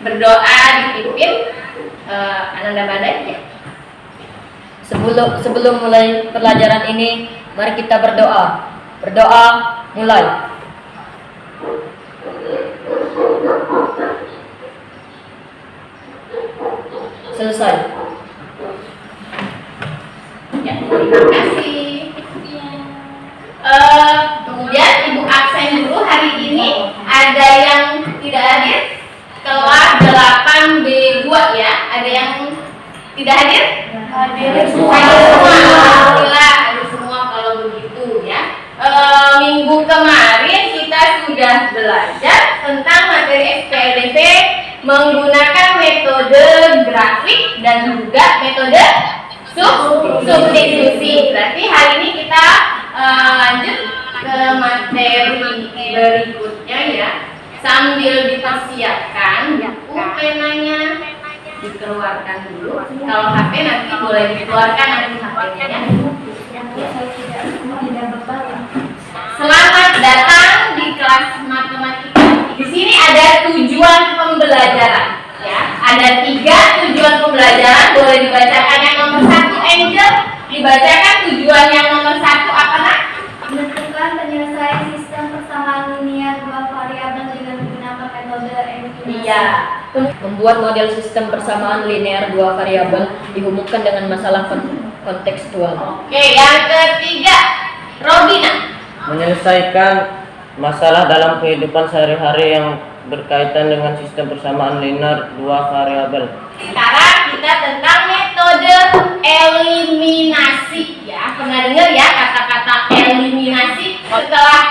berdoa dipimpin Ananda Badai ya. Sebelum mulai pelajaran ini, mari kita berdoa. Berdoa, mulai. Selesai. Ya, terima kasih. Kemudian Ibu absen dulu hari ini. Ada yang tidak hadir? Kelas 8B2 ya. Ada yang tidak hadir? Hadir semua. Alhamdulillah hadir semua kalau begitu ya. Minggu kemarin kita sudah belajar tentang materi SPLDV menggunakan metode grafik dan juga metode substitusi. Berarti hari ini kita lanjut ke materi berikutnya ya. Sambil dipersiapkan buku penanya dikeluarkan dulu. Kalau HP nanti boleh dikeluarkan nanti HP-nya. Selamat datang di kelas matematika. Di sini ada tujuan pembelajaran ya. Ada 3 tujuan pembelajaran. Boleh dibacakan yang nomor 1 Angel. Dibacakan tujuan yang nomor 1 apa nak? Menentukan penyelesaian sistem persamaan linear 2 variabel dengan menggunakan metode eliminasi. Iya. Membuat model sistem persamaan linear 2 variabel dihubungkan dengan masalah kontekstual. Oke, yang ketiga Robina. Menyelesaikan masalah dalam kehidupan sehari-hari yang berkaitan dengan sistem persamaan linear 2 variabel. Sekarang kita tentang metode eliminasi ya. Pernah dengar ya kata-kata eliminasi? Setelah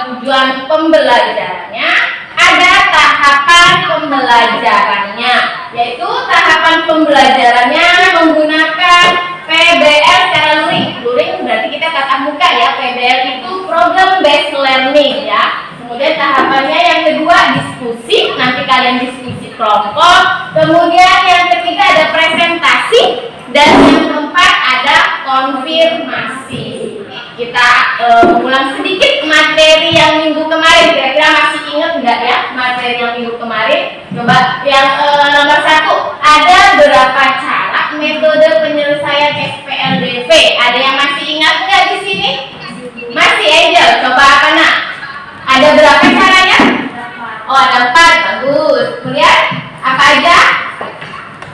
tujuan pembelajarannya ada tahapan pembelajarannya, yaitu tahapan pembelajarannya menggunakan PBL secara luring. Luring berarti kita tatap muka ya. PBL itu problem based learning ya. Kemudian tahapannya yang kedua diskusi, nanti kalian diskusi kelompok. Kemudian yang ketiga ada presentasi dan yang keempat ada konfirmasi. Kita ulang sedikit materi yang minggu kemarin. Kira-kira masih ingat enggak ya materi yang minggu kemarin? Coba yang nomor 1, ada berapa cara metode penyelesaian SPLDV? Ada yang masih ingat enggak di sini? Masih Angel. Coba apa nak? Ada berapa caranya? Oh, ada 4. Bagus. Kemudian apa aja?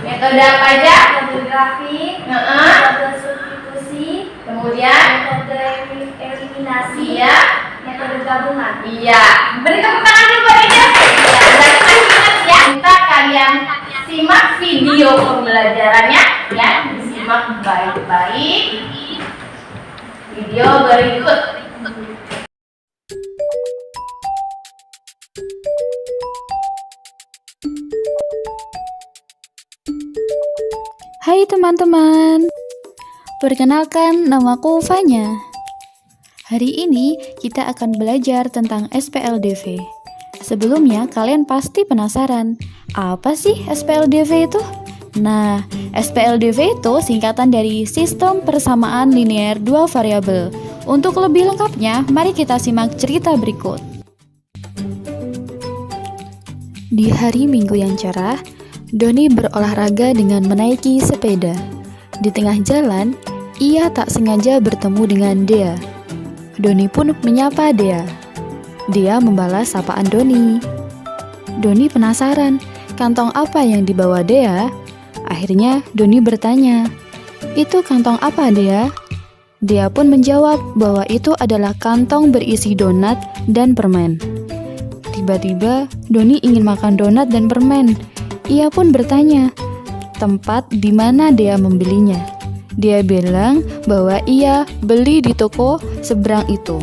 Metode apa aja? Metode grafik, metode substitusi, Kemudian metode eliminasi, iya. metode gabungan. Iya. Beri tepuk tangan dulu buat Angel. Ya, berarti ingat ya. Kita kalian simak video pembelajarannya ya. Disimak baik-baik. Video berikut. Hai teman-teman, perkenalkan namaku Fanya. Hari ini kita akan belajar tentang SPLDV. Sebelumnya kalian pasti penasaran, apa sih SPLDV itu? Nah, SPLDV itu singkatan dari Sistem Persamaan Linear 2 Variabel. Untuk lebih lengkapnya, mari kita simak cerita berikut. Di hari Minggu yang cerah, Doni berolahraga dengan menaiki sepeda. Di tengah jalan, ia tak sengaja bertemu dengan Dea. Doni pun menyapa Dea. Dea membalas sapaan Doni. Doni penasaran, kantong apa yang dibawa Dea? Akhirnya Doni bertanya, "Itu kantong apa, Dea?" Dea pun menjawab bahwa itu adalah kantong berisi donat dan permen. Tiba-tiba Doni ingin makan donat dan permen. Ia pun bertanya, tempat di mana Dea membelinya. Dia bilang bahwa ia beli di toko seberang itu.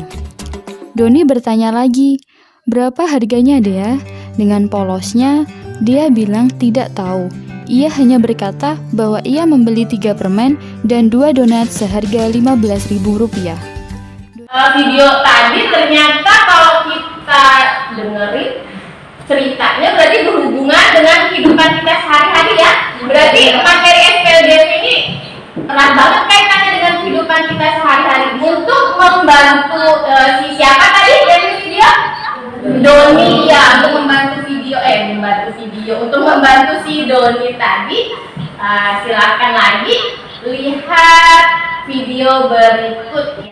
Doni bertanya lagi, berapa harganya Dea? Dengan polosnya, dia bilang tidak tahu. Ia hanya berkata bahwa ia membeli 3 permen dan 2 donat seharga Rp15.000. Video tadi ternyata kalau kita dengerin ceritanya berarti berhubungan dengan kehidupan kita sehari-hari ya. Berarti materi SPLDV ini erat banget kaitannya dengan kehidupan kita sehari-hari. Untuk membantu siapa tadi dari video? Doni ya, untuk membantu video untuk membantu si Doni tadi, silakan lagi lihat video berikut.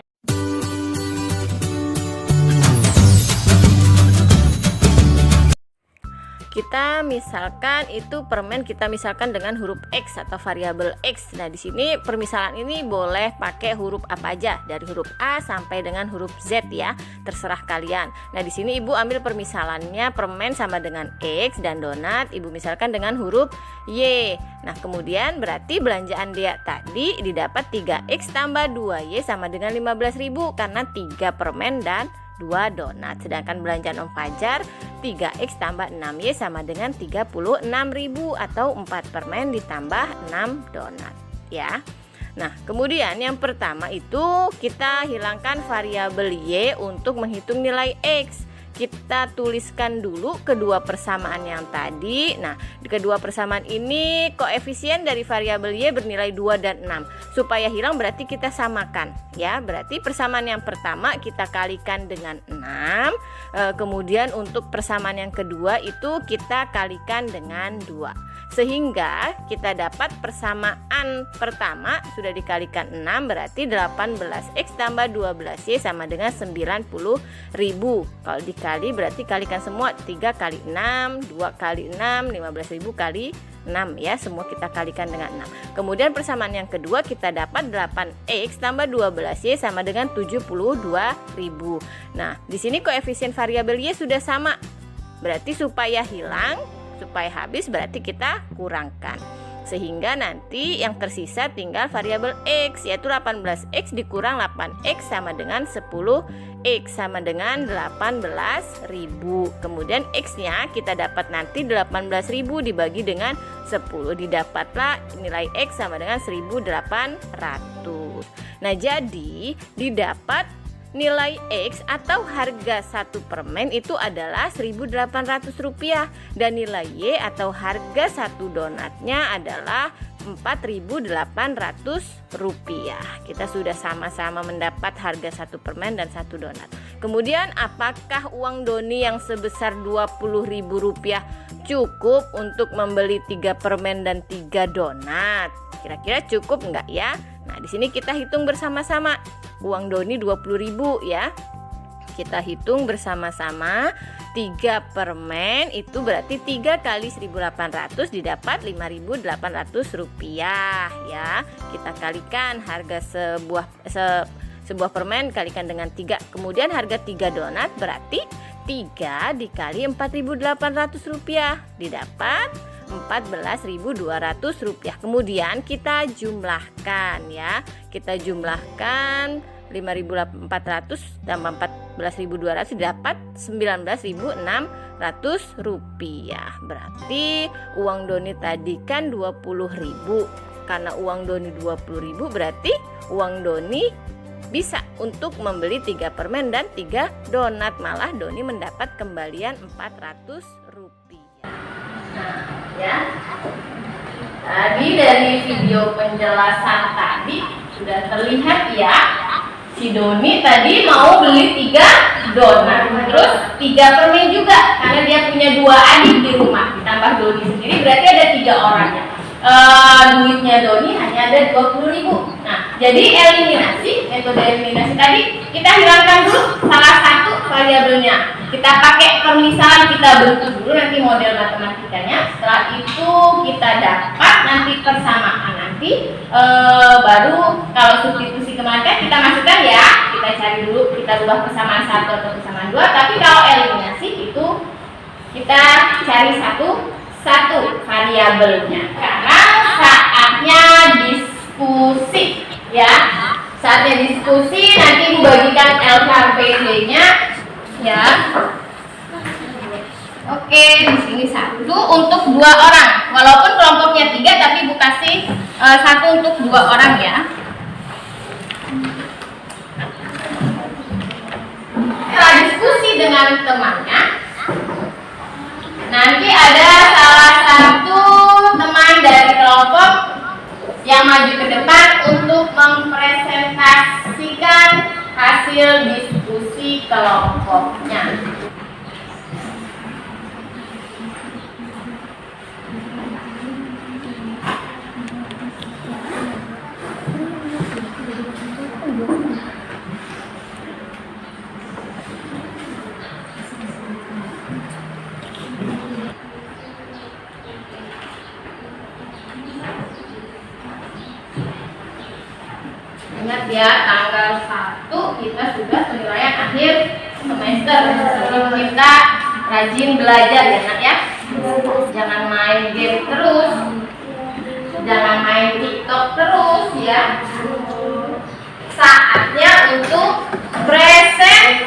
Kita misalkan itu permen, kita misalkan dengan huruf X atau variabel X. Nah, di sini permisalan ini boleh pakai huruf apa aja, dari huruf A sampai dengan huruf Z ya, terserah kalian. Nah, di sini Ibu ambil permisalannya permen sama dengan X dan donat Ibu misalkan dengan huruf Y. Nah, kemudian berarti belanjaan dia tadi didapat 3X tambah 2Y sama dengan 15.000 karena 3 permen dan 2 donat. Sedangkan belanjaan Om Fajar 3X tambah 6Y sama dengan 36.000 atau 4 permen ditambah 6 donat ya. Nah, kemudian yang pertama itu kita hilangkan variabel Y untuk menghitung nilai X. Kita tuliskan dulu kedua persamaan yang tadi. Nah, di kedua persamaan ini koefisien dari variabel Y bernilai 2 dan 6. Supaya hilang berarti kita samakan ya. Berarti persamaan yang pertama kita kalikan dengan 6. Kemudian untuk persamaan yang kedua itu kita kalikan dengan 2. Sehingga kita dapat persamaan pertama sudah dikalikan 6 berarti 18X tambah 12Y sama dengan 90.000. Kalau dikali berarti kalikan semua, 3 kali 6, 2 kali 6, 15.000 kali 6 ya, semua kita kalikan dengan 6. Kemudian persamaan yang kedua kita dapat 8X tambah 12Y sama dengan 72.000. Nah, di sini koefisien variabel Y sudah sama. Berarti supaya hilang, supaya habis berarti kita kurangkan. Sehingga nanti yang tersisa tinggal variabel X, yaitu 18X dikurang 8X sama dengan 10X sama dengan 18.000. Kemudian X-nya kita dapat nanti 18.000 dibagi dengan 10. Didapatlah nilai X sama dengan 1.800. Nah, jadi didapat nilai X atau harga satu permen itu adalah Rp1.800 dan nilai Y atau harga satu donatnya adalah Rp4.800. Kita sudah sama-sama mendapat harga satu permen dan satu donat. Kemudian apakah uang Doni yang sebesar Rp20.000 cukup untuk membeli 3 permen dan 3 donat? Kira-kira cukup enggak ya? Nah, di sini kita hitung bersama-sama. Uang Doni 20.000 ya. Kita hitung bersama-sama. 3 permen itu berarti 3 kali 1.800 didapat Rp5.800 ya. Kita kalikan harga sebuah permen kalikan dengan 3. Kemudian harga 3 donat berarti 3 dikali Rp4.800 didapat Rp14.200. Kemudian kita jumlahkan ya. Kita jumlahkan 5.400 tambah 14.200 dapat Rp19.600. Berarti uang Doni tadi kan 20.000. Karena uang Doni 20.000 berarti uang Doni bisa untuk membeli 3 permen dan 3 donat. Malah Doni mendapat kembalian Rp400. Nah, ya. Tadi dari video penjelasan tadi sudah terlihat ya, si Doni tadi mau beli 3 donat, terus 3 permen juga karena dia punya 2 adik di rumah, ditambah Doni sendiri berarti ada 3 orang ya. Duitnya Doni hanya ada 20.000. Nah, jadi metode eliminasi tadi kita hilangkan dulu salah satu variabelnya. Kita pakai permisalan, kita bentuk dulu nanti model matematikanya. Setelah itu kita dapat nanti persamaan nanti baru kalau substitusi kematian kita masukkan ya. Kita cari dulu, kita ubah persamaan 1 atau persamaan 2. Tapi kalau eliminasi itu kita cari satu variabelnya karena saatnya diskusi ya. Saatnya diskusi nanti membagikan LKPD-nya ya. Oke, di sini 1 untuk 2 orang. Walaupun kelompoknya 3 tapi Bu kasih 1 untuk 2 orang ya. Setelah diskusi dengan temannya, nanti ada salah satu teman dari kelompok yang maju ke depan untuk mempresentasikan hasil diskusi kelompoknya. Ingat ya, tanggal 1 kita sudah penilaian akhir semester. Sebelum kita rajin belajar ya nak ya. Jangan main game terus, jangan main TikTok terus ya. Saatnya untuk presentasi.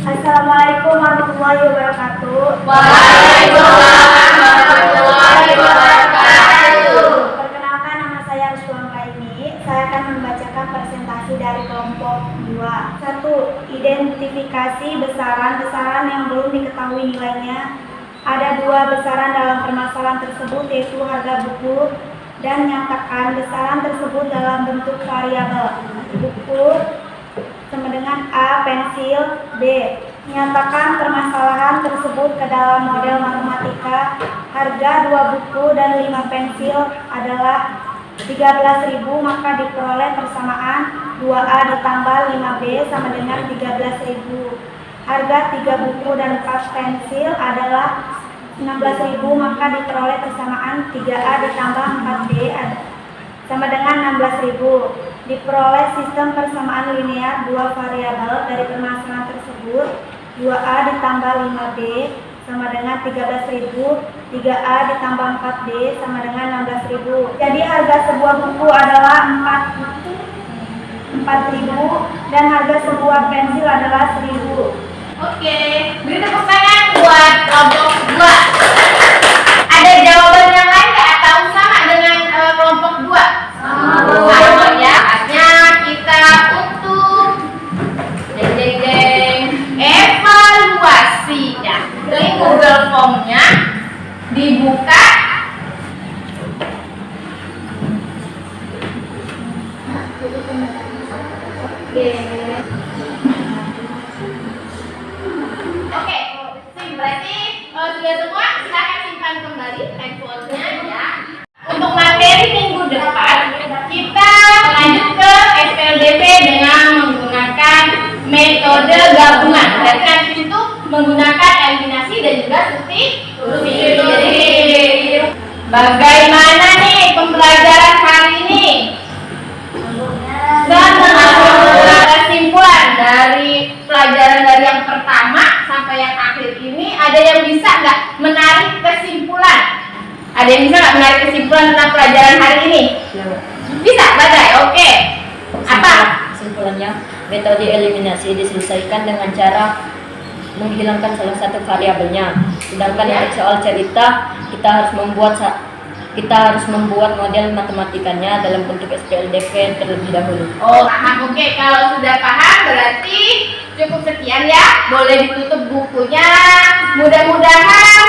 Assalamualaikum warahmatullahi wabarakatuh. Waalaikumsalam warahmatullahi wabarakatuh. Perkenalkan, nama saya Ruslan Raini. Saya akan membacakan presentasi dari kelompok 2. 1. Identifikasi besaran-besaran yang belum diketahui nilainya. Ada 2 besaran dalam permasalahan tersebut, yaitu harga buku dan nyatakan besaran tersebut dalam bentuk variabel. Buku sama dengan A, pensil, B. Nyatakan permasalahan tersebut ke dalam model matematika. Harga 2 buku dan 5 pensil adalah 13.000, maka diperoleh persamaan 2A ditambah 5B sama dengan 13.000. Harga 3 buku dan 4 pensil adalah 16.000, maka diperoleh persamaan 3A ditambah 4B sama dengan 16.000. Diperoleh sistem persamaan linear 2 variabel dari permasalahan tersebut. 2A ditambah 5B sama dengan 13.000, 3A ditambah 4B sama dengan 16.000. Jadi harga sebuah buku adalah 4.000 dan harga sebuah pensil adalah 1.000. Oke, beri tepuk tangan buat kelompok 2. Ada jawaban yang lain nggak atau sama dengan kelompok 2? Sama ya. Saatnya kita untuk evaluasi ya. Klik Google Form-nya, dibuka. Oke, berarti sudah semua, silakan simpan kembali handphonenya ya. Untuk materi minggu depan, kita lanjut ke SPLDP dengan menggunakan metode gabungan. Berarti nanti itu menggunakan eliminasi dan juga substitusi. Bagaimana nih pembelajaran hari ini? Dan kesimpulan dari pelajaran dari yang pertama sampai yang akhir ini, ada yang bisa nggak menarik kesimpulan? Ada yang bisa nggak menarik kesimpulan tentang pelajaran hari ini? Bisa, Badai? Oke. Apa? Kesimpulannya, metode eliminasi diselesaikan dengan cara menghilangkan salah satu variabelnya. Sedangkan untuk soal cerita, kita harus membuat model matematikanya dalam bentuk SPLDP terlebih dahulu. Oh, paham. Oke, kalau sudah paham berarti cukup sekian ya. Boleh ditutup bukunya. Mudah-mudahan